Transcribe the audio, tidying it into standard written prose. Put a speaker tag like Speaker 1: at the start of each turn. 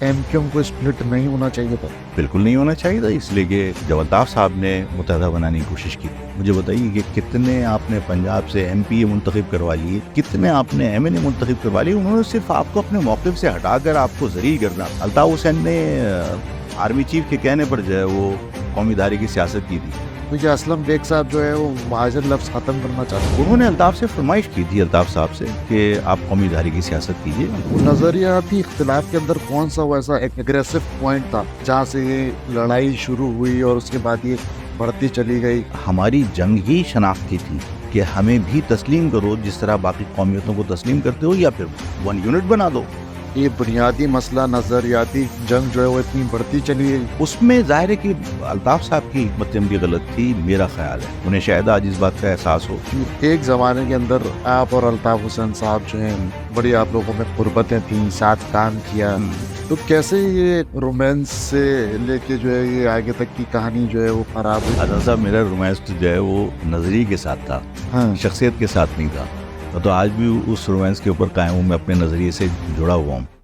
Speaker 1: M Q M کو split نہیں ہونا چاہیے تھا؟
Speaker 2: بالکل نہیں ہونا چاہیے تھا، اس لیے کہ جب الطاف صاحب نے متحدہ بنانے کی کوشش کی، مجھے بتائیے کہ کتنے آپ نے پنجاب سے ایم پی اے منتخب کروا لیے، کتنے آپ نے ایم این اے منتخب کروا لیے، انہوں نے صرف آپ کو اپنے موقف سے ہٹا کر آپ کو ذلیل کرنا۔ الطاف حسین نے آرمی چیف کے کہنے پر جو ہے وہ قومی ادارے کی سیاست کی تھی۔
Speaker 1: کیونکہ اسلم بیگ صاحب جو ہے وہ مہاجر لفظ ختم کرنا چاہتے ہیں۔
Speaker 2: انہوں نے الطاف سے فرمائش کی تھی، الطاف صاحب سے، کہ آپ قومی ادارے کی سیاست کیجیے۔
Speaker 1: نظریاتی اختلاف کے اندر کون سا ویسا ایک اگریسو پوائنٹ تھا جہاں سے یہ لڑائی شروع ہوئی اور اس کے بعد یہ بڑھتی چلی گئی؟
Speaker 2: ہماری جنگ ہی شناختی تھی کہ ہمیں بھی تسلیم کرو جس طرح باقی قومیتوں کو تسلیم کرتے ہو، یا پھر ون یونٹ بنا دو۔
Speaker 1: یہ بنیادی مسئلہ نظریاتی جنگ جو ہے وہ اتنی بڑھتی چلی گئی۔
Speaker 2: اس میں ظاہر ہے کہ الطاف صاحب کی حکمت عملی غلط تھی، میرا خیال ہے، انہیں شاید آج اس بات کا احساس ہو۔
Speaker 1: ایک زمانے کے اندر آپ اور الطاف حسین صاحب جو ہیں بڑی آپ لوگوں میں قربتیں تھیں، ساتھ کام کیا، تو کیسے یہ رومانس سے لے کے جو ہے یہ آگے تک کی کہانی جو ہے وہ خراب ہوئی؟
Speaker 2: حسن صاحب، میرا رومانس جو ہے وہ نظریے کے ساتھ تھا،
Speaker 1: ہاں،
Speaker 2: شخصیت کے ساتھ نہیں تھا، تو آج بھی اس رومانس کے اوپر قائم ہوں، میں اپنے نظریے سے جڑا ہوا ہوں۔